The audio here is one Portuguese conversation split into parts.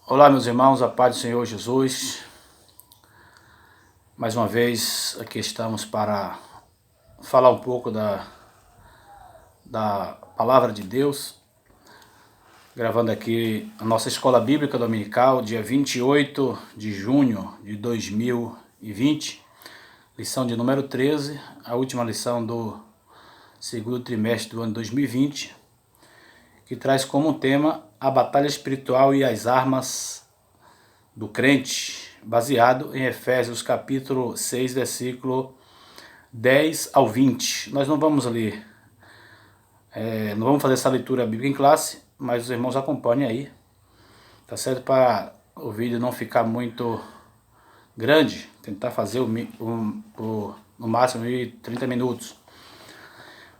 Olá, meus irmãos, a paz do Senhor Jesus. Mais uma vez aqui estamos para falar um pouco da palavra de Deus, gravando aqui a nossa escola bíblica dominical, dia 28 de junho de 2020, lição de número 13, a última lição do segundo trimestre do ano 2020, que traz como tema a batalha espiritual e as armas do crente, baseado em Efésios capítulo 6, versículo 10 ao 20. Nós não vamos ler, não vamos fazer essa leitura bíblica em classe, mas os irmãos acompanhem aí, tá certo? Para o vídeo não ficar muito grande, tentar fazer no máximo 30 minutos.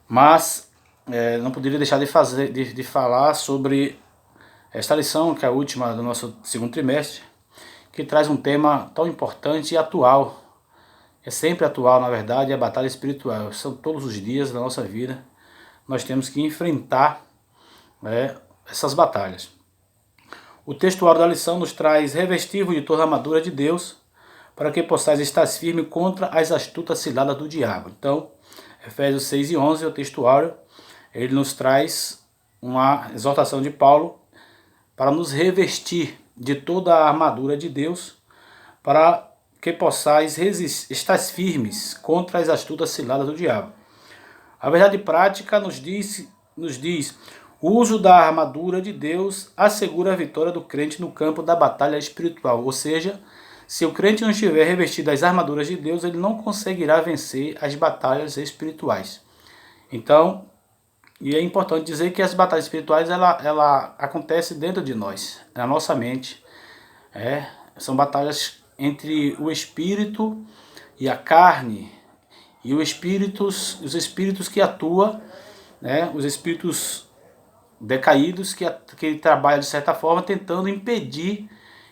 Mas não poderia deixar de falar sobre esta lição, que é a última do nosso segundo trimestre, que traz um tema tão importante e atual. É sempre atual, na verdade, é a batalha espiritual. São todos os dias da nossa vida. Nós temos que enfrentar essas batalhas. O textual da lição nos traz: revestir-vos de toda a armadura de Deus, para que possais estar firme contra as astutas ciladas do diabo. Então, Efésios 6 e 11, o textuário, ele nos traz uma exortação de Paulo para nos revestir de toda a armadura de Deus, para que possais estar firmes contra as astutas ciladas do diabo. A verdade prática nos diz, o uso da armadura de Deus assegura a vitória do crente no campo da batalha espiritual. Ou seja, se o crente não estiver revestido das armaduras de Deus, ele não conseguirá vencer as batalhas espirituais. Então, e é importante dizer que as batalhas espirituais ela acontecem dentro de nós, na nossa mente. São batalhas entre o espírito e a carne, e os espíritos que atuam, os espíritos decaídos que trabalham de certa forma tentando impedir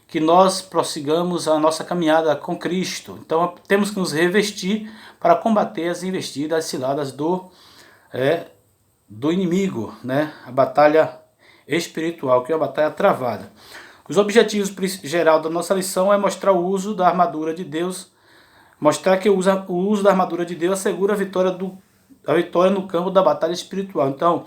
que nós prossigamos a nossa caminhada com Cristo. Então temos que nos revestir para combater as investidas, as ciladas do inimigo, a batalha espiritual, que é a batalha travada. Os objetivos geral da nossa lição é mostrar o uso da armadura de Deus, mostrar que o uso da armadura de Deus assegura a vitória no campo da batalha espiritual. Então,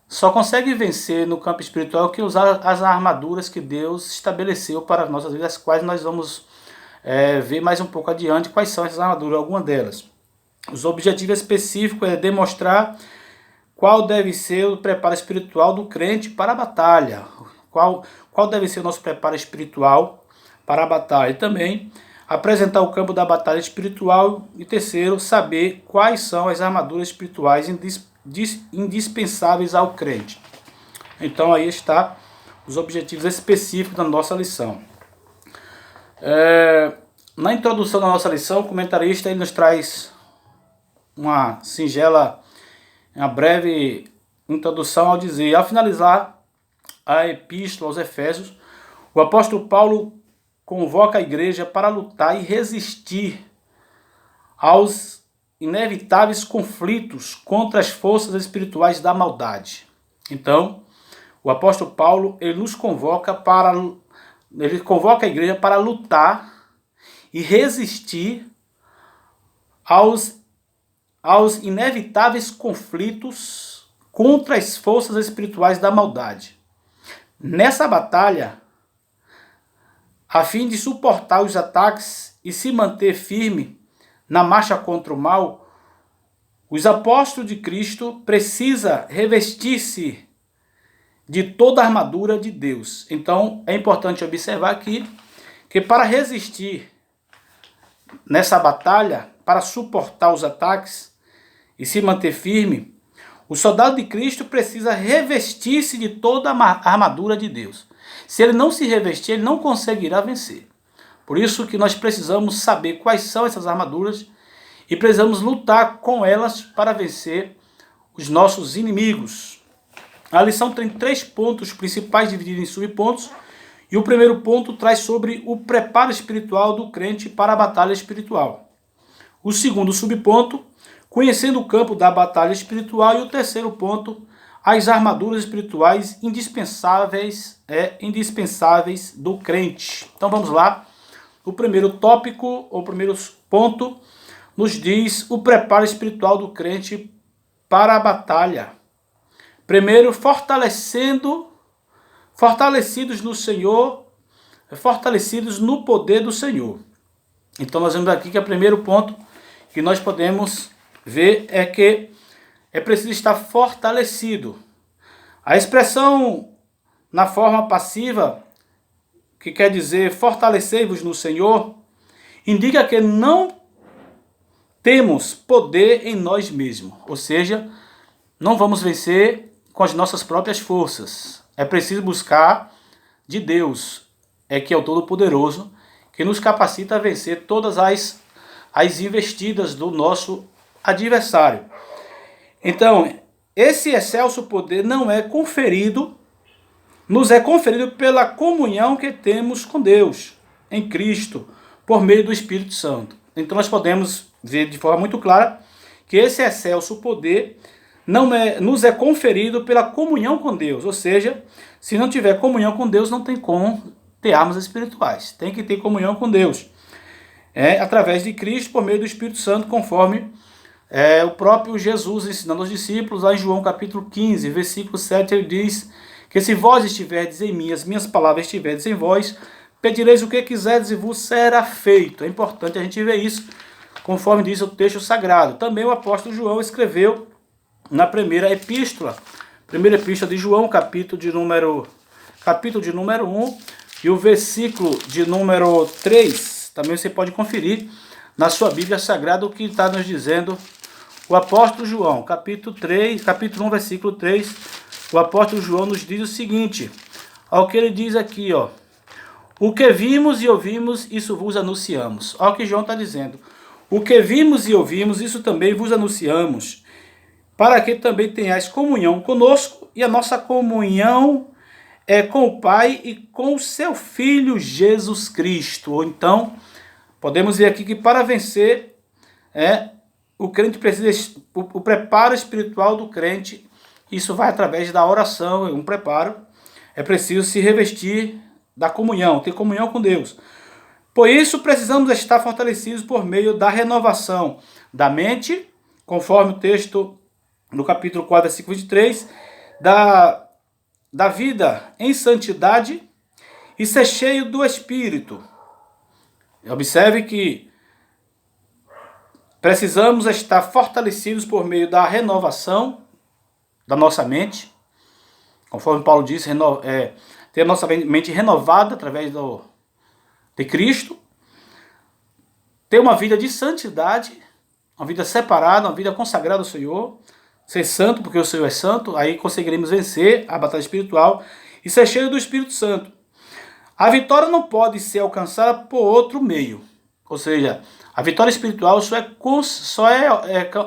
só consegue vencer no campo espiritual que usar as armaduras que Deus estabeleceu para as nossas vidas, as quais nós vamos ver mais um pouco adiante quais são essas armaduras, algumas delas. Os objetivos específicos é demonstrar qual deve ser o preparo espiritual do crente para a batalha, qual deve ser o nosso preparo espiritual para a batalha. E também apresentar o campo da batalha espiritual. E terceiro, saber quais são as armaduras espirituais indispensáveis ao crente. Então aí está os objetivos específicos da nossa lição. Na introdução da nossa lição, o comentarista ele nos traz uma breve introdução ao dizer: ao finalizar a epístola aos Efésios, o apóstolo Paulo convoca a igreja para lutar e resistir aos inevitáveis conflitos contra as forças espirituais da maldade. Então, o apóstolo Paulo ele convoca a igreja para lutar e resistir aos inevitáveis conflitos contra as forças espirituais da maldade. Nessa batalha, a fim de suportar os ataques e se manter firme na marcha contra o mal, os apóstolos de Cristo precisam revestir-se de toda a armadura de Deus. Então, é importante observar aqui que para resistir nessa batalha, para suportar os ataques e se manter firme, o soldado de Cristo precisa revestir-se de toda a armadura de Deus. Se ele não se revestir, ele não conseguirá vencer. Por isso que nós precisamos saber quais são essas armaduras e precisamos lutar com elas para vencer os nossos inimigos. A lição tem 3 pontos principais divididos em subpontos, e o primeiro ponto traz sobre o preparo espiritual do crente para a batalha espiritual. O segundo subponto, conhecendo o campo da batalha espiritual, e o terceiro ponto, as armaduras espirituais indispensáveis do crente. Então vamos lá. O primeiro tópico, ou primeiro ponto, nos diz o preparo espiritual do crente para a batalha. Primeiro, fortalecidos no Senhor, fortalecidos no poder do Senhor. Então nós vemos aqui que o primeiro ponto que nós podemos ver é que é preciso estar fortalecido. A expressão na forma passiva, que quer dizer fortalecei-vos no Senhor, indica que não temos poder em nós mesmos. Ou seja, não vamos vencer com as nossas próprias forças. É preciso buscar de Deus, que é o Todo-Poderoso, que nos capacita a vencer todas as investidas do nosso adversário. Então, esse excelso poder nos é conferido pela comunhão que temos com Deus, em Cristo, por meio do Espírito Santo. Então nós podemos ver de forma muito clara que esse excelso poder nos é conferido pela comunhão com Deus. Ou seja, se não tiver comunhão com Deus, não tem como ter armas espirituais. Tem que ter comunhão com Deus. Através de Cristo, por meio do Espírito Santo, conforme o próprio Jesus ensinando aos discípulos, lá em João capítulo 15, versículo 7, ele diz que se vós estiverdes em mim, as minhas palavras estiverdes em vós, pedireis o que quiserdes e vos será feito. É importante a gente ver isso, conforme diz o texto sagrado. Também o apóstolo João escreveu na primeira epístola de João, capítulo de número 1, e o versículo de número 3, também você pode conferir na sua Bíblia Sagrada o que está nos dizendo o apóstolo João, capítulo 1, versículo 3, o apóstolo João nos diz o seguinte, ao que ele diz aqui, o que vimos e ouvimos, isso vos anunciamos. Olha o que João está dizendo. O que vimos e ouvimos, isso também vos anunciamos, para que também tenhais comunhão conosco, e a nossa comunhão é com o Pai e com o seu Filho Jesus Cristo. Ou então, podemos ver aqui que para vencer, o crente precisa, o preparo espiritual do crente, isso vai através da oração, um preparo. É preciso se revestir da comunhão, ter comunhão com Deus. Por isso, precisamos estar fortalecidos por meio da renovação da mente, conforme o texto no capítulo 4, versículo 23, da vida em santidade e ser cheio do Espírito. Observe que precisamos estar fortalecidos por meio da renovação da nossa mente, conforme Paulo diz, ter a nossa mente renovada através de Cristo, ter uma vida de santidade, uma vida separada, uma vida consagrada ao Senhor, ser santo porque o Senhor é santo, aí conseguiremos vencer a batalha espiritual e ser cheio do Espírito Santo. A vitória não pode ser alcançada por outro meio, ou seja, a vitória espiritual só é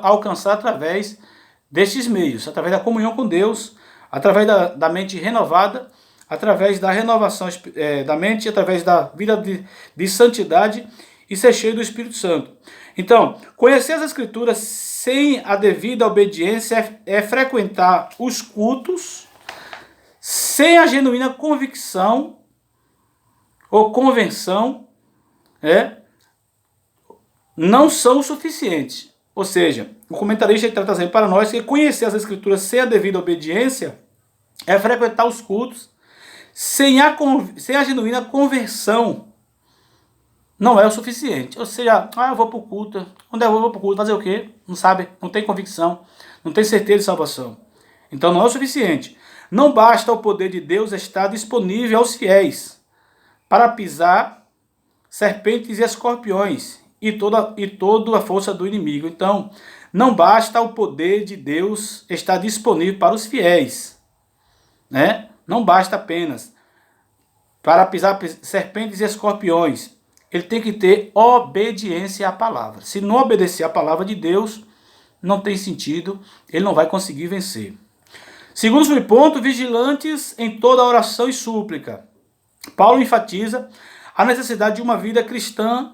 alcançada através destes meios, através da comunhão com Deus, através da mente renovada, através da renovação da mente, através da vida de santidade e ser cheio do Espírito Santo. Então, conhecer as Escrituras sem a devida obediência é frequentar os cultos sem a genuína convicção ou convenção, não são o suficiente. Ou seja, o comentarista está trazendo para nós que conhecer as Escrituras sem a devida obediência é frequentar os cultos sem a genuína conversão. Não é o suficiente. Ou seja, eu vou para o culto. Onde eu vou para o culto? Fazer o quê? Não sabe, não tem convicção, não tem certeza de salvação. Então não é o suficiente. Não basta o poder de Deus estar disponível aos fiéis para pisar serpentes e escorpiões e toda a força do inimigo. Então, não basta o poder de Deus estar disponível para os fiéis, Não basta apenas para pisar serpentes e escorpiões. Ele tem que ter obediência à palavra. Se não obedecer à palavra de Deus, não tem sentido, ele não vai conseguir vencer. Segundo ponto, vigilantes em toda oração e súplica. Paulo enfatiza a necessidade de uma vida cristã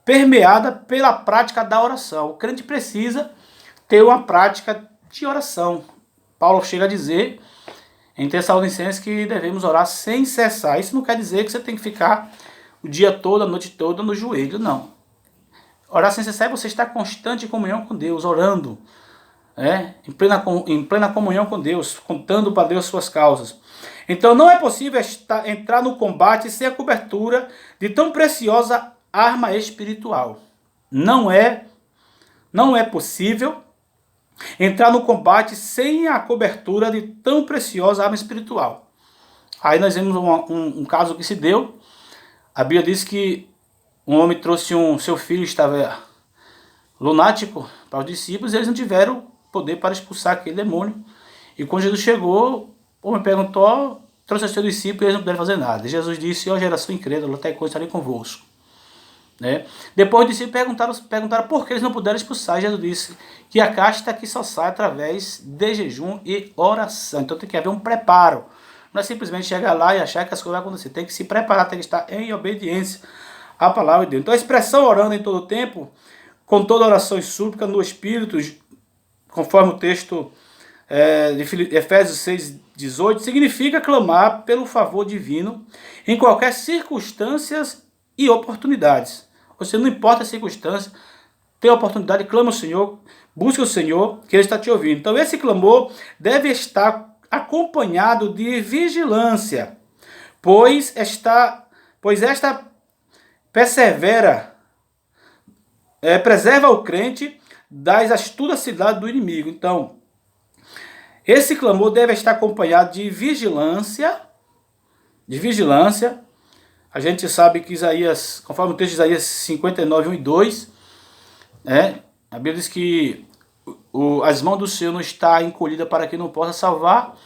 permeada pela prática da oração. O crente precisa ter uma prática de oração. Paulo chega a dizer em Tessalonicenses que devemos orar sem cessar. Isso não quer dizer que você tem que ficar o dia todo, a noite toda no joelho, não. Orar sem cessar é você estar constante em comunhão com Deus, orando, em plena comunhão com Deus, contando para Deus suas causas. Então não é possível entrar no combate sem a cobertura de tão preciosa arma espiritual. Não é possível entrar no combate sem a cobertura de tão preciosa arma espiritual. Aí nós vemos um caso que se deu. A Bíblia diz que um homem trouxe seu filho, estava lunático, para os discípulos, e eles não tiveram poder para expulsar aquele demônio. E quando Jesus chegou, o homem perguntou, trouxe os seus discípulos e eles não puderam fazer nada. E Jesus disse, ó geração incrédula, até quando estarei convosco. Depois os discípulos perguntaram por que eles não puderam expulsar. E Jesus disse que a casta que só sai através de jejum e oração. Então tem que haver um preparo. Não é simplesmente chegar lá e achar que as coisas vão acontecer. Tem que se preparar, tem que estar em obediência à palavra de Deus. Então a expressão orando em todo o tempo, com toda oração e súplica no Espírito, conforme o texto de Efésios 6,18, significa clamar pelo favor divino em qualquer circunstâncias e oportunidades. Você não importa a circunstância, tem a oportunidade, clama ao Senhor, busca o Senhor, que Ele está te ouvindo. Então esse clamor deve estar acompanhado de vigilância, pois esta preserva o crente das astutas ciladas do inimigo. Então, esse clamor deve estar acompanhado de vigilância. A gente sabe que Isaías, conforme o texto de Isaías 59, 1 e 2, a Bíblia diz que as mãos do Senhor não está encolhida para que não possa salvar,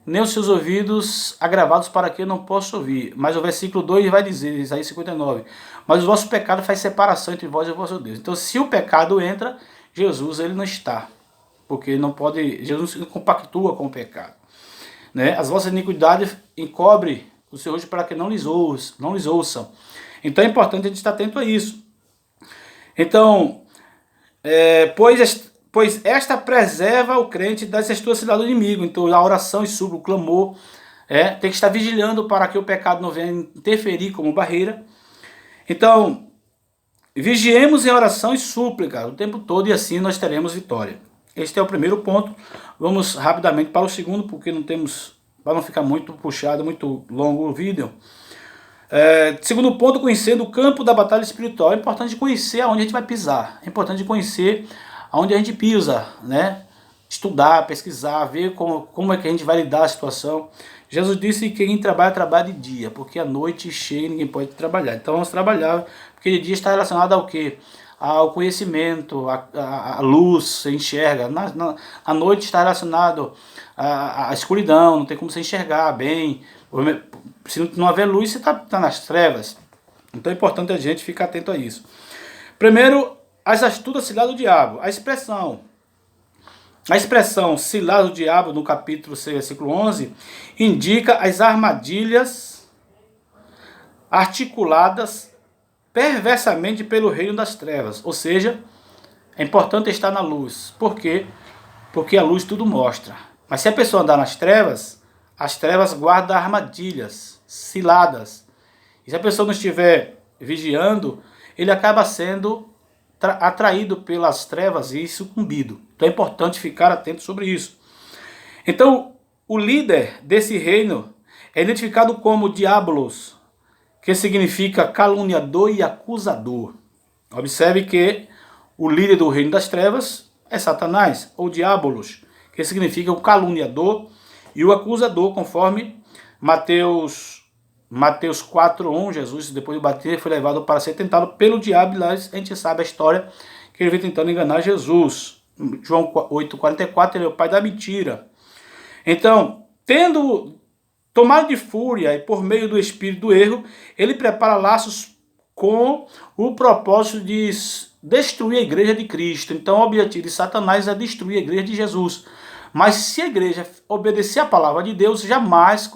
nem os seus ouvidos agravados para que não possa ouvir. Mas o versículo 2 vai dizer, Isaías 59, mas o vosso pecado faz separação entre vós e o vosso Deus. Então se o pecado entra, Jesus ele não está, porque não pode, Jesus não compactua com o pecado. As vossas iniquidades encobrem o seu rosto para que não lhes ouçam. Então é importante a gente estar atento a isso. Então, pois esta preserva o crente das astuciedades do inimigo. Então a oração e súplica, o clamor, tem que estar vigilando para que o pecado não venha interferir como barreira. Então, vigiemos em oração e súplica o tempo todo e assim nós teremos vitória. Este é o primeiro ponto. Vamos rapidamente para o segundo, porque não temos, para não ficar muito puxado, muito longo o vídeo. Segundo ponto, conhecendo o campo da batalha espiritual. É importante conhecer aonde a gente vai pisar. É importante conhecer aonde a gente pisa, Estudar, pesquisar, ver como é que a gente vai lidar a situação. Jesus disse que quem trabalha de dia, porque a noite chega e ninguém pode trabalhar. Então vamos trabalhar, porque de dia está relacionado ao quê? Ao conhecimento, a luz, você enxerga. A noite está relacionado à escuridão, não tem como você enxergar bem. Se não houver luz, você está nas trevas. Então é importante a gente ficar atento a isso. Primeiro, as astutas ciladas do diabo. A expressão cilada do diabo, no capítulo 6, versículo 11, indica as armadilhas articuladas perversamente pelo reino das trevas. Ou seja, é importante estar na luz. Por quê? Porque a luz tudo mostra. Mas se a pessoa andar nas trevas, as trevas guardam armadilhas ciladas. E se a pessoa não estiver vigiando, ele acaba sendo atraído pelas trevas e sucumbido. Então é importante ficar atento sobre isso. Então, o líder desse reino é identificado como Diabolos, que significa caluniador e acusador. Observe que o líder do reino das trevas é Satanás, ou Diabolos, que significa o caluniador e o acusador, conforme Mateus 4:1, Jesus, depois de bater, foi levado para ser tentado pelo diabo, e lá a gente sabe a história, que ele veio tentando enganar Jesus. João 8:44, ele é o pai da mentira. Então, tendo tomado de fúria e por meio do espírito do erro, ele prepara laços com o propósito de destruir a igreja de Cristo. Então o objetivo de Satanás é destruir a igreja de Jesus. Mas se a igreja obedecer a palavra de Deus, jamais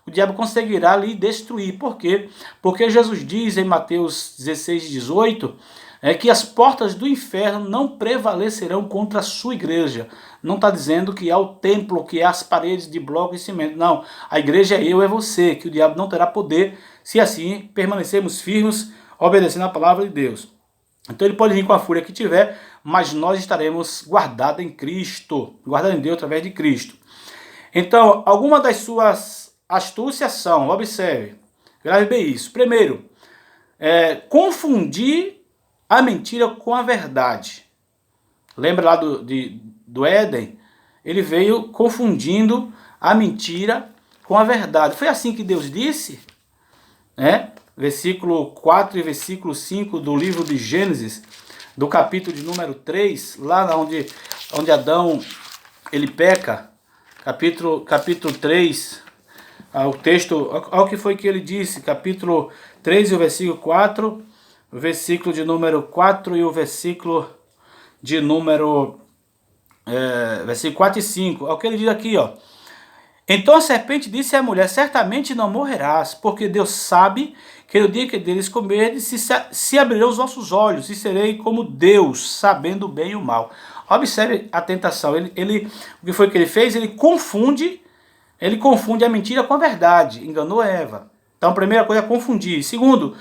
o diabo conseguirá lhe destruir. Por quê? Porque Jesus diz em Mateus 16:18, é que as portas do inferno não prevalecerão contra a sua igreja. Não está dizendo que é o templo, que é as paredes de bloco e cimento. Não, a igreja é eu, é você, que o diabo não terá poder se assim permanecermos firmes, obedecendo a palavra de Deus. Então ele pode vir com a fúria que tiver, mas nós estaremos guardados em Cristo, guardados em Deus através de Cristo. Então, algumas das suas astúcias são, observe, grave bem isso. Primeiro, confundir a mentira com a verdade. Lembra lá do Éden? Ele veio confundindo a mentira com a verdade. Foi assim que Deus disse, né? Versículo 4 e versículo 5 do livro de Gênesis, do capítulo de número 3, lá onde Adão ele peca, capítulo 3, o texto, olha o que foi que ele disse, capítulo 3 e o versículo 4, o versículo de número 4 e o versículo de número, versículo 4 e 5, olha o que ele diz aqui, ó. Então a serpente disse à mulher, certamente não morrerás, porque Deus sabe que no dia que deles comerdes, se abrirão os vossos olhos, e serei como Deus, sabendo o bem e o mal. Observe a tentação, o que foi que ele fez? Ele confunde a mentira com a verdade, enganou Eva. Então a primeira coisa é confundir. Segundo,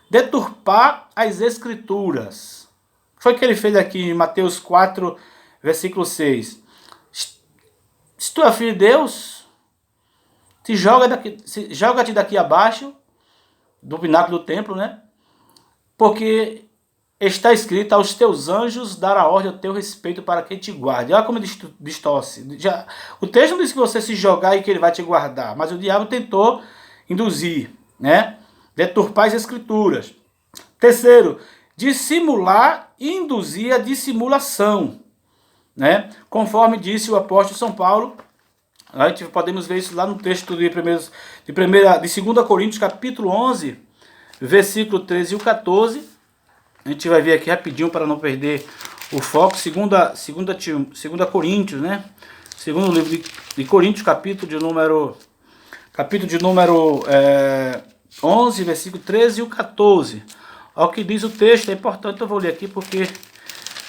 deturpar as escrituras. O que foi que ele fez aqui em Mateus 4, versículo 6? Se tu é filho de Deus, joga-te daqui abaixo do pináculo do templo, né? Porque está escrito, aos teus anjos dará ordem ao teu respeito para que te guarde. Olha como distorce. O texto não diz que você se jogar e que ele vai te guardar, mas o diabo tentou induzir, né? Deturpar as escrituras. Terceiro, dissimular e induzir a dissimulação, né? Conforme disse o apóstolo São Paulo, a gente podemos ver isso lá no texto de 2 Coríntios, capítulo 11, versículo 13 e o 14. A gente vai ver aqui rapidinho para não perder o foco. 2 Coríntios, né? Segundo livro de Coríntios, capítulo de número 11, versículo 13 e o 14. Olha o que diz o texto, é importante, eu vou ler aqui porque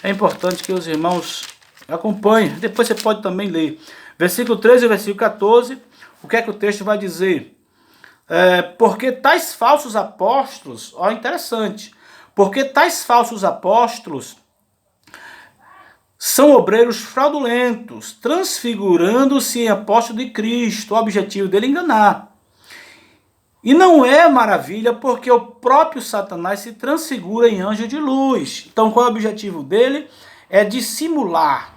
é importante que os irmãos acompanhem. Depois você pode também ler. Versículo 13 e versículo 14, o que é que o texto vai dizer? Porque tais falsos apóstolos, ó, interessante, porque tais falsos apóstolos são obreiros fraudulentos, transfigurando-se em apóstolo de Cristo, o objetivo dele é enganar. E não é maravilha, porque o próprio Satanás se transfigura em anjo de luz. Então qual é o objetivo dele? É dissimular,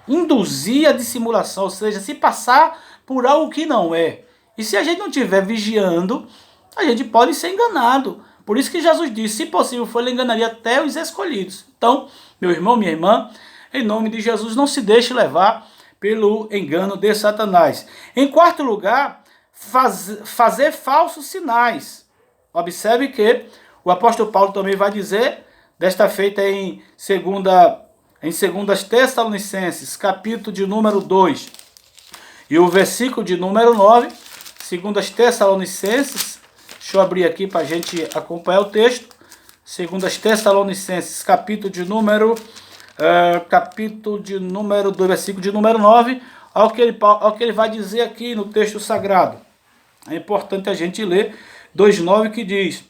induzir a dissimulação, ou seja, se passar por algo que não é. E se a gente não estiver vigiando, a gente pode ser enganado. Por isso que Jesus disse, se possível for, ele enganaria até os escolhidos. Então, meu irmão, minha irmã, em nome de Jesus, não se deixe levar pelo engano de Satanás. Em quarto lugar, fazer falsos sinais. Observe que o apóstolo Paulo também vai dizer, desta feita em 2 Tessalonicenses, capítulo de número 2, e o versículo de número 9, 2 Tessalonicenses, deixa eu abrir aqui para a gente acompanhar o texto, 2 Tessalonicenses, capítulo de número 2, versículo de número 9, ao que ele vai dizer aqui no texto sagrado. É importante a gente ler 2,9 que diz: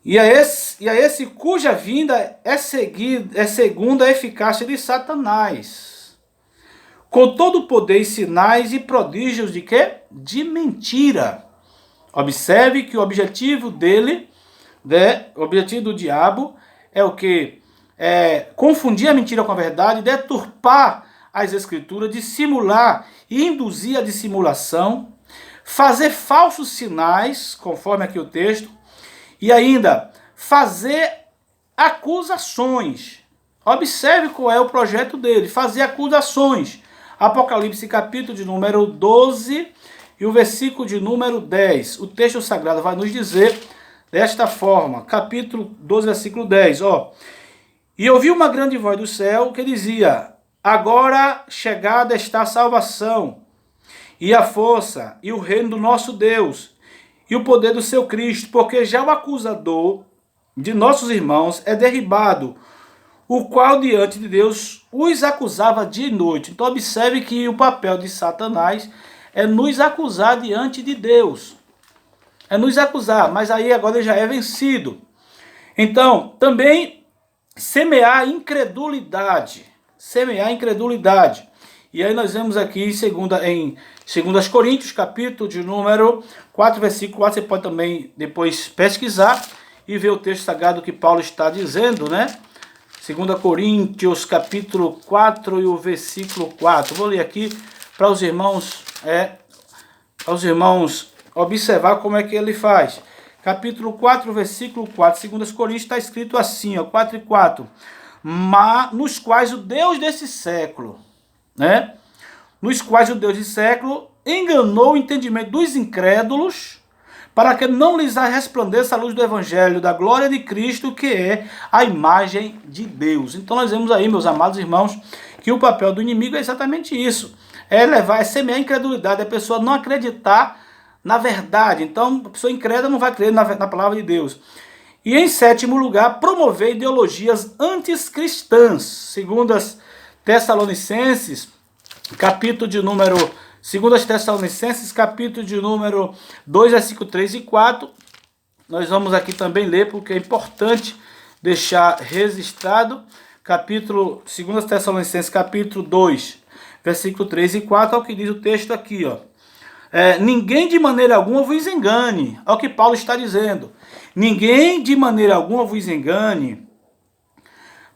E a esse cuja vinda é segundo a eficácia de Satanás, com todo o poder e sinais e prodígios de quê? De mentira. Observe que o objetivo dele, o objetivo do diabo é o quê? É confundir a mentira com a verdade, deturpar as escrituras, dissimular e induzir a dissimulação, fazer falsos sinais, conforme aqui o texto, e ainda fazer acusações. Observe qual é o projeto dele, fazer acusações. Apocalipse capítulo de número 12 e o versículo de número 10. O texto sagrado vai nos dizer desta forma, capítulo 12, versículo 10, ó. E ouvi uma grande voz do céu que dizia: agora chegada está a salvação, e a força, e o reino do nosso Deus, e o poder do seu Cristo, porque já o acusador, de nossos irmãos é derribado, o qual diante de Deus os acusava de noite. Então observe que o papel de Satanás é nos acusar diante de Deus. É nos acusar, mas aí agora ele já é vencido. Então, também semear incredulidade. Semear incredulidade. E aí nós vemos aqui em 2 Coríntios, capítulo de número 4, versículo 4. Você pode também depois pesquisar e ver o texto sagrado que Paulo está dizendo, né? 2 Coríntios, capítulo 4 e o versículo 4. Vou ler aqui para os irmãos observar como é que ele faz. Capítulo 4, versículo 4. 2 Coríntios está escrito assim, ó, 4 e 4. Mas nos quais o Deus desse século, né? Nos quais o Deus desse século enganou o entendimento dos incrédulos, para que não lhes resplandeça a luz do Evangelho, da glória de Cristo, que é a imagem de Deus. Então nós vemos aí, meus amados irmãos, que o papel do inimigo é exatamente isso. É semear a incredulidade, a pessoa não acreditar na verdade. Então a pessoa incrédula não vai crer na palavra de Deus. E em sétimo lugar, promover ideologias anticristãs. Segundo as Tessalonicenses, capítulo de número 2 Tessalonicenses, capítulo de número 2, versículo 3 e 4. Nós vamos aqui também ler, porque é importante deixar registrado. Capítulo 2 Tessalonicenses, capítulo 2, versículo 3 e 4, é o que diz o texto aqui, ó. Ninguém de maneira alguma vos engane. É o que Paulo está dizendo. Ninguém de maneira alguma vos engane,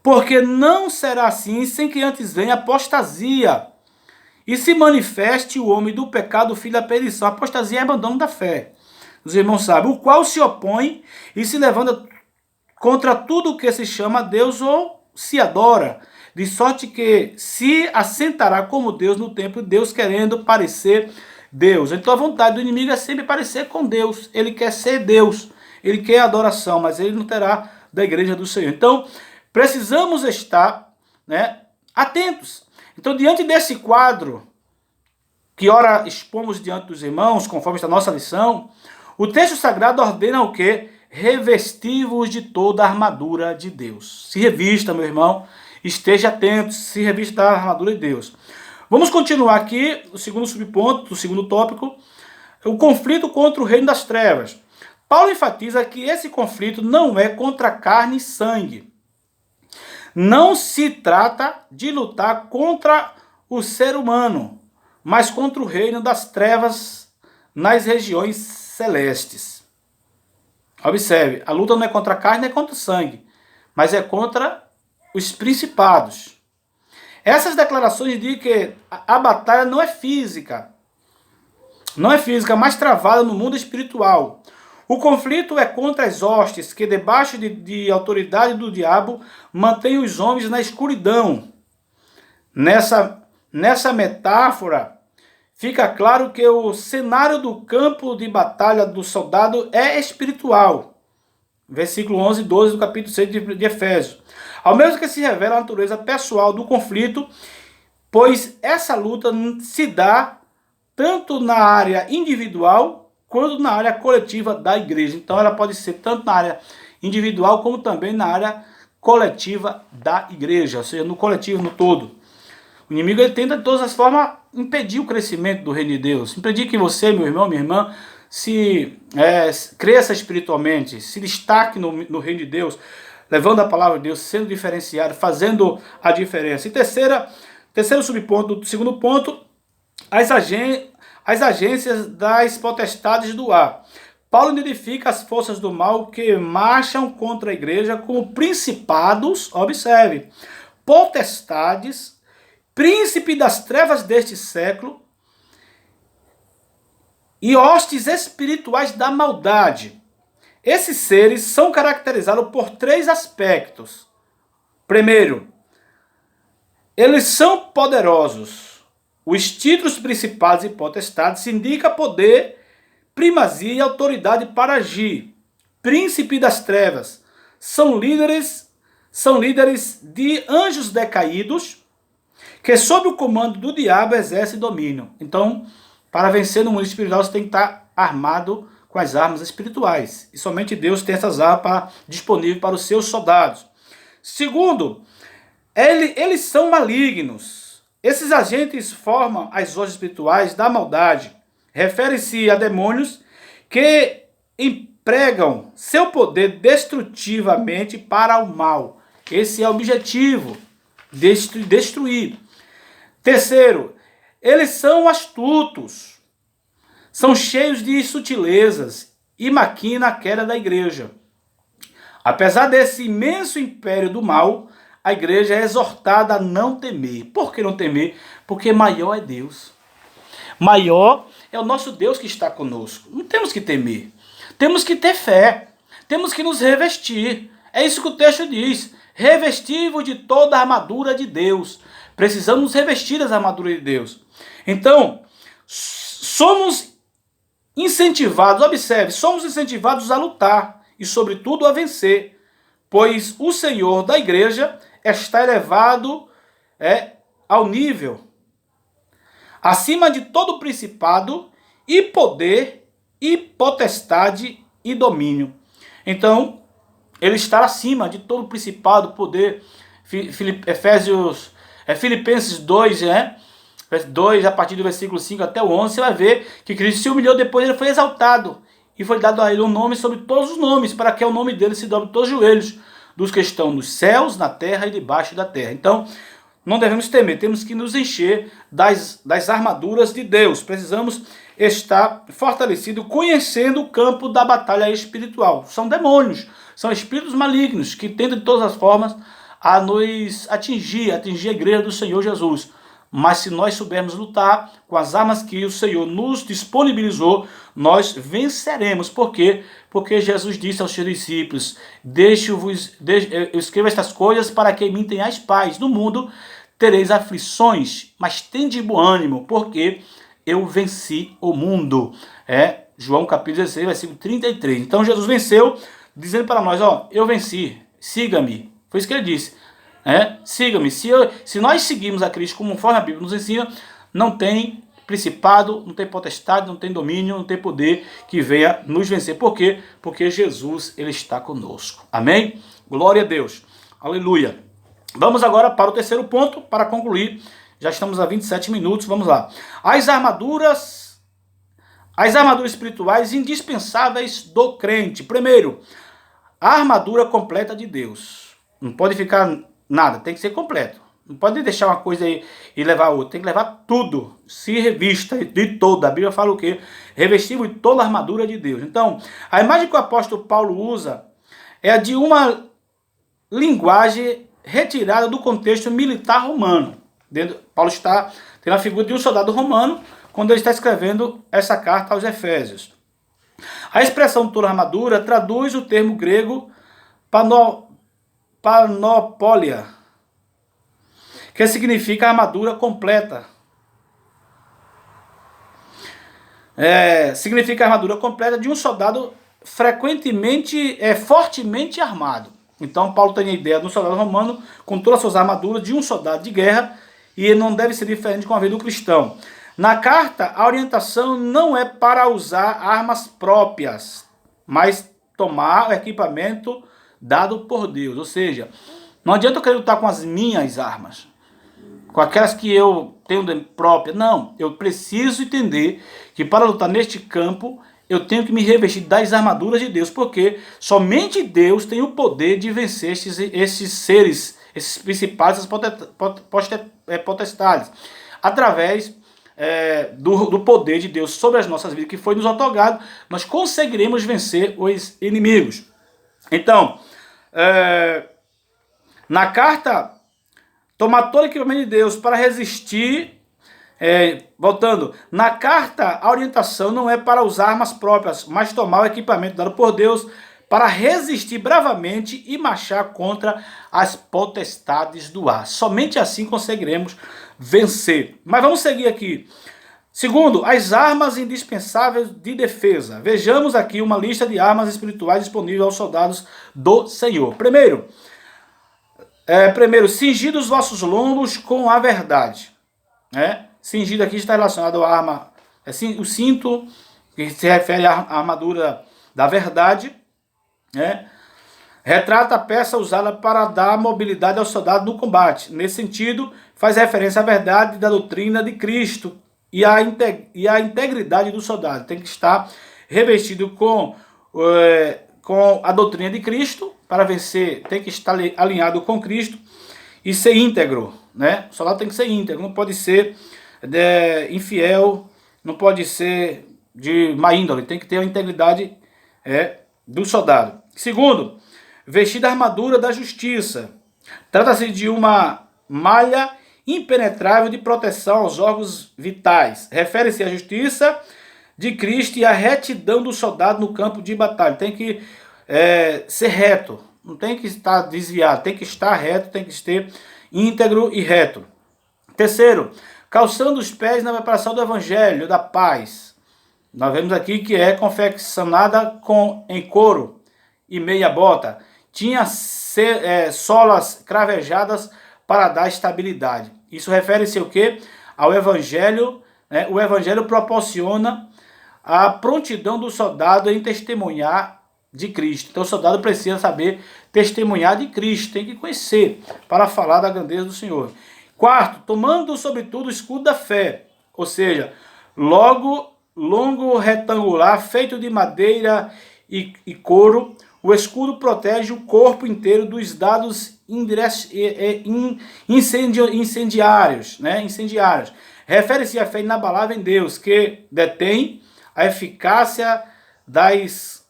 porque não será assim sem que antes venha apostasia e se manifeste o homem do pecado, filho da perdição. Apostasia é abandono da fé. Os irmãos sabem, o qual se opõe e se levanta contra tudo o que se chama Deus ou se adora, de sorte que se assentará como Deus no templo, Deus querendo parecer Deus. Então a vontade do inimigo é sempre parecer com Deus. Ele quer ser Deus, ele quer adoração, mas ele não terá da igreja do Senhor. Então precisamos estar, né, atentos. Então, diante desse quadro, que ora expomos diante dos irmãos, conforme está a nossa lição, o texto sagrado ordena o quê? Revesti-vos de toda a armadura de Deus. Se revista, meu irmão, esteja atento, se revista da armadura de Deus. Vamos continuar aqui, o segundo subponto, o segundo tópico, o conflito contra o reino das trevas. Paulo enfatiza que esse conflito não é contra carne e sangue. Não se trata de lutar contra o ser humano, mas contra o reino das trevas nas regiões celestes. Observe, a luta não é contra a carne, nem contra o sangue, mas é contra os principados. Essas declarações dizem que a batalha não é física, mas travada no mundo espiritual. O conflito é contra as hostes que, debaixo de autoridade do diabo, mantém os homens na escuridão. Nessa metáfora, fica claro que o cenário do campo de batalha do soldado é espiritual. Versículo 11 e 12 do capítulo 6 de Efésios. Ao mesmo que se revela a natureza pessoal do conflito, pois essa luta se dá tanto na área individual quanto na área coletiva da igreja. Então ela pode ser tanto na área individual como também na área coletiva da igreja, ou seja, no coletivo, no todo. O inimigo ele tenta de todas as formas impedir o crescimento do reino de Deus, impedir que você, meu irmão, minha irmã, cresça espiritualmente, se destaque no reino de Deus, levando a palavra de Deus, sendo diferenciado, fazendo a diferença. E terceiro subponto, do segundo ponto, as agências das potestades do ar. Paulo identifica as forças do mal que marcham contra a igreja como principados, observe, potestades, príncipe das trevas deste século e hostes espirituais da maldade. Esses seres são caracterizados por 3 aspectos. Primeiro, eles são poderosos. Os títulos principais e potestades indicam poder, primazia e autoridade para agir. Príncipe das trevas são líderes de anjos decaídos que, sob o comando do diabo, exercem domínio. Então, para vencer no mundo espiritual, você tem que estar armado com as armas espirituais. E somente Deus tem essas armas disponíveis para os seus soldados. Segundo, eles são malignos. Esses agentes formam as hostes espirituais da maldade. Refere-se a demônios que empregam seu poder destrutivamente para o mal. Esse é o objetivo, destruir. Terceiro, eles são astutos, são cheios de sutilezas e maquinam a queda da igreja. Apesar desse imenso império do mal, a igreja é exortada a não temer. Por que não temer? Porque maior é Deus. Maior é o nosso Deus que está conosco. Não temos que temer. Temos que ter fé. Temos que nos revestir. É isso que o texto diz. Revestir-vos de toda a armadura de Deus. Precisamos nos revestir das armaduras de Deus. Então, somos incentivados, observe, somos incentivados a lutar e, sobretudo, a vencer. Pois o Senhor da igreja está elevado ao nível, acima de todo principado e poder e potestade e domínio. Então, ele está acima de todo principado, poder. Filipenses 2, 2, a partir do versículo 5 até o 11, você vai ver que Cristo se humilhou, depois ele foi exaltado. E foi dado a ele um nome sobre todos os nomes, para que o nome dele se dobre todos os joelhos dos que estão nos céus, na terra e debaixo da terra. Então, não devemos temer, temos que nos encher das armaduras de Deus. Precisamos estar fortalecidos, conhecendo o campo da batalha espiritual. São demônios, são espíritos malignos que tentam de todas as formas a nos atingir a igreja do Senhor Jesus. Mas se nós soubermos lutar com as armas que o Senhor nos disponibilizou, nós venceremos. Por quê? Porque Jesus disse aos seus discípulos: eu escrevo estas coisas para que em mim tenhais paz. No mundo tereis aflições, mas tende bom ânimo, porque eu venci o mundo. João capítulo 16, versículo 33. Então Jesus venceu, dizendo para nós: eu venci, siga-me. Foi isso que ele disse. Siga-me. Se nós seguirmos a Cristo conforme a Bíblia nos ensina, não tem principado, não tem potestade, não tem domínio, não tem poder que venha nos vencer. Por quê? Porque Jesus, ele está conosco. Amém? Glória a Deus. Aleluia. Vamos agora para o terceiro ponto, para concluir. Já estamos a 27 minutos, vamos lá. As armaduras espirituais indispensáveis do crente. Primeiro, a armadura completa de Deus. Não pode ficar nada, tem que ser completo. Não pode deixar uma coisa aí e levar outra. Tem que levar tudo. Se revista de toda. A Bíblia fala o quê? Revestir de toda a armadura de Deus. Então, a imagem que o apóstolo Paulo usa é a de uma linguagem retirada do contexto militar romano. Paulo está tendo a figura de um soldado romano quando ele está escrevendo essa carta aos Efésios. A expressão toda armadura traduz o termo grego panópolia, que significa armadura completa. Significa a armadura completa de um soldado fortemente armado. Então Paulo tem a ideia de um soldado romano com todas as suas armaduras, de um soldado de guerra, e ele não deve ser diferente com a vida do cristão. Na carta, a orientação não é para usar armas próprias, mas tomar o equipamento dado por Deus. Ou seja, não adianta eu querer lutar com as minhas armas, com aquelas que eu tenho própria. Não, eu preciso entender que para lutar neste campo, eu tenho que me revestir das armaduras de Deus, porque somente Deus tem o poder de vencer esses seres, esses principais, essas potestades, através do poder de Deus sobre as nossas vidas, que foi nos otorgado, nós conseguiremos vencer os inimigos. Então, na carta, tomar todo o equipamento de Deus para resistir. Voltando, na carta a orientação não é para usar armas próprias, mas tomar o equipamento dado por Deus para resistir bravamente e marchar contra as potestades do ar. Somente assim conseguiremos vencer. Mas vamos seguir aqui. Segundo, as armas indispensáveis de defesa. Vejamos aqui uma lista de armas espirituais disponíveis aos soldados do Senhor. Primeiro, cingido os vossos lombos com a verdade. Cingido aqui está relacionado à arma, o cinto que se refere à armadura da verdade, né? Retrata a peça usada para dar mobilidade ao soldado no combate. Nesse sentido, faz referência à verdade da doutrina de Cristo e à integridade do soldado. Tem que estar revestido com a doutrina de Cristo para vencer, tem que estar alinhado com Cristo e ser íntegro, né? O soldado tem que ser íntegro, não pode ser infiel, não pode ser de má índole, tem que ter a integridade do soldado. Segundo, vestir a armadura da justiça. Trata-se de uma malha impenetrável de proteção aos órgãos vitais. Refere-se à justiça de Cristo e à retidão do soldado no campo de batalha. Tem que ser reto, não tem que estar desviado, tem que estar reto, tem que ser íntegro e reto. Terceiro, calçando os pés na preparação do evangelho da paz. Nós vemos aqui que é confeccionada em couro e meia bota. Tinha solas cravejadas para dar estabilidade. Isso refere-se ao quê? Ao evangelho, né? O evangelho proporciona a prontidão do soldado em testemunhar de Cristo. Então o soldado precisa saber testemunhar de Cristo, tem que conhecer para falar da grandeza do Senhor. Quarto, tomando sobretudo o escudo da fé, ou seja, longo retangular, feito de madeira e couro. O escudo protege o corpo inteiro dos dados incendiários, né? Incendiários. Refere-se à fé inabalável em Deus, que detém a eficácia das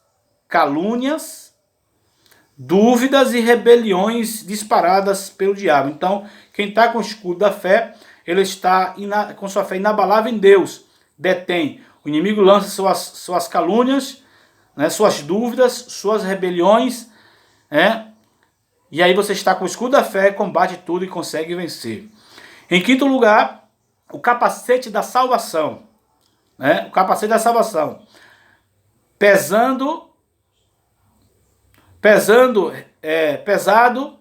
calúnias, dúvidas e rebeliões disparadas pelo diabo. Então, quem está com o escudo da fé, ele está com sua fé inabalável em Deus. Detém. O inimigo lança suas calúnias, né, suas dúvidas, suas rebeliões, né? E aí você está com o escudo da fé, combate tudo e consegue vencer. Em quinto lugar, o capacete da salvação, né? O capacete da salvação, pesado,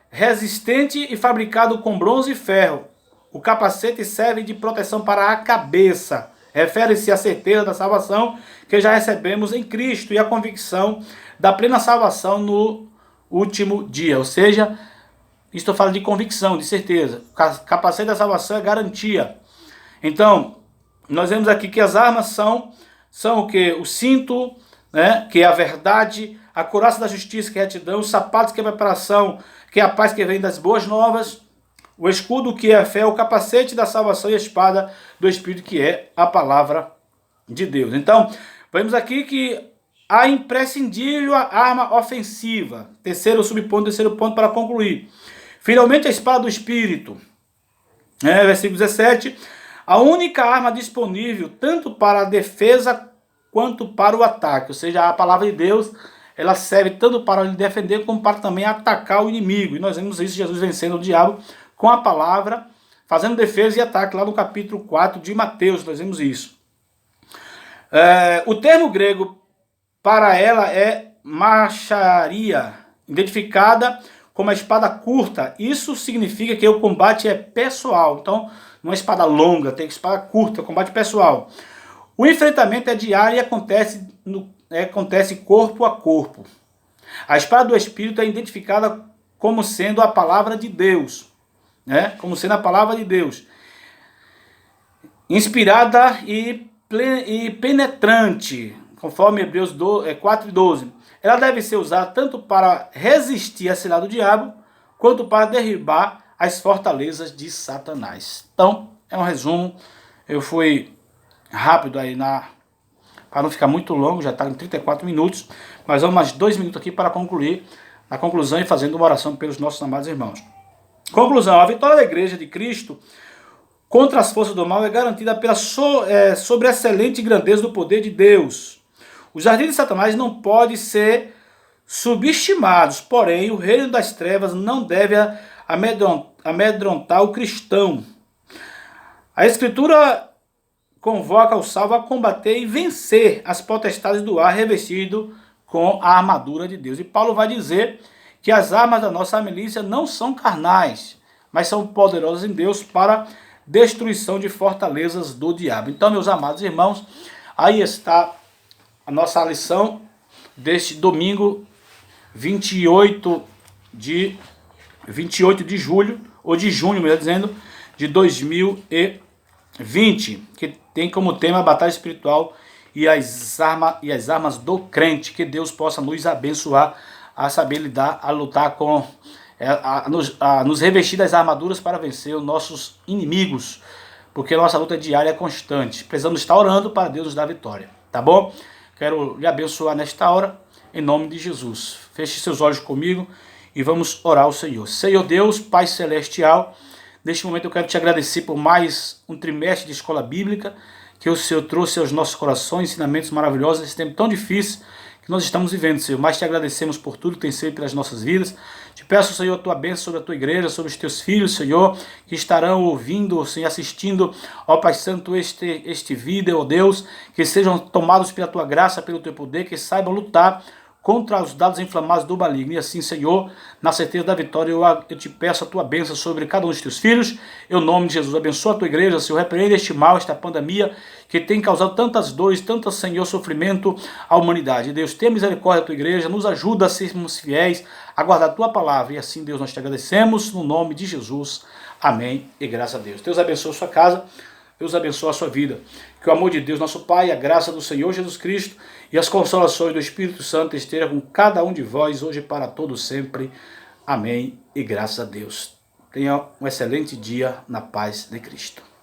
resistente e fabricado com bronze e ferro. O capacete serve de proteção para a cabeça. Refere-se à certeza da salvação que já recebemos em Cristo e a convicção da plena salvação no último dia. Ou seja, estou falando de convicção, de certeza. O capacete da salvação é garantia. Então, nós vemos aqui que as armas são o que? O cinto, né, que é a verdade, a couraça da justiça, que é a retidão, os sapatos, que é a preparação, que é a paz que vem das boas novas, o escudo, que é a fé, o capacete da salvação e a espada do Espírito, que é a palavra de Deus. Então, vemos aqui que a imprescindível arma ofensiva. Terceiro ponto para concluir. Finalmente, a espada do Espírito. Versículo 17. A única arma disponível tanto para a defesa quanto para o ataque. Ou seja, a palavra de Deus, ela serve tanto para lhe defender como para também atacar o inimigo. E nós vemos isso, Jesus vencendo o diabo com a palavra, fazendo defesa e ataque, lá no capítulo 4 de Mateus, nós vemos isso. O termo grego para ela é macharia, identificada como a espada curta. Isso significa que o combate é pessoal. Então, não é espada longa, tem espada curta, combate pessoal. O enfrentamento é diário e acontece corpo a corpo. A espada do Espírito é identificada como sendo a palavra de Deus. Como sendo a palavra de Deus, inspirada e penetrante, conforme Hebreus 4:12. Ela deve ser usada tanto para resistir a cilada do diabo, quanto para derribar as fortalezas de Satanás. Então, é um resumo. Eu fui rápido aí para não ficar muito longo, já está em 34 minutos, mas vamos mais 2 minutos aqui para concluir, na conclusão e fazendo uma oração pelos nossos amados irmãos. Conclusão, a vitória da igreja de Cristo contra as forças do mal é garantida pela sobreexcelente grandeza do poder de Deus. Os jardins de Satanás não podem ser subestimados, porém o reino das trevas não deve amedrontar o cristão. A Escritura convoca o salvo a combater e vencer as potestades do ar revestido com a armadura de Deus. E Paulo vai dizer que as armas da nossa milícia não são carnais, mas são poderosas em Deus para destruição de fortalezas do diabo. Então, meus amados irmãos, Aí está a nossa lição deste domingo 28 de julho, ou de junho, melhor dizendo, de 2020, que tem como tema a batalha espiritual e as armas do crente. Que Deus possa nos abençoar a saber lidar, a lutar com, a nos revestir das armaduras para vencer os nossos inimigos, porque a nossa luta é diária, é constante. Precisamos estar orando para Deus nos dar vitória, tá bom? Quero lhe abençoar nesta hora, em nome de Jesus. Feche seus olhos comigo e vamos orar ao Senhor. Senhor Deus, Pai Celestial, neste momento eu quero te agradecer por mais um trimestre de escola bíblica, que o Senhor trouxe aos nossos corações ensinamentos maravilhosos nesse tempo tão difícil que nós estamos vivendo, Senhor. Mas te agradecemos por tudo que tem sido pelas nossas vidas. Te peço, Senhor, a tua bênção sobre a tua igreja, sobre os teus filhos, Senhor, que estarão ouvindo, Senhor, assistindo, ó Pai Santo, este vídeo, ó Deus, que sejam tomados pela tua graça, pelo teu poder, que saibam lutar contra os dados inflamados do maligno. E assim, Senhor, na certeza da vitória, eu te peço a tua bênção sobre cada um dos teus filhos. Em nome de Jesus, abençoa a tua igreja, Senhor, repreende este mal, esta pandemia, que tem causado tantas dores, tanto, Senhor, sofrimento à humanidade. Deus, tenha misericórdia da tua igreja, nos ajuda a sermos fiéis, a guardar a tua palavra. E assim, Deus, nós te agradecemos, no nome de Jesus. Amém e graças a Deus. Deus abençoe a sua casa, Deus abençoe a sua vida. Que o amor de Deus, nosso Pai, a graça do Senhor Jesus Cristo e as consolações do Espírito Santo estejam com cada um de vós, hoje e para todos sempre. Amém e graças a Deus. Tenha um excelente dia na paz de Cristo.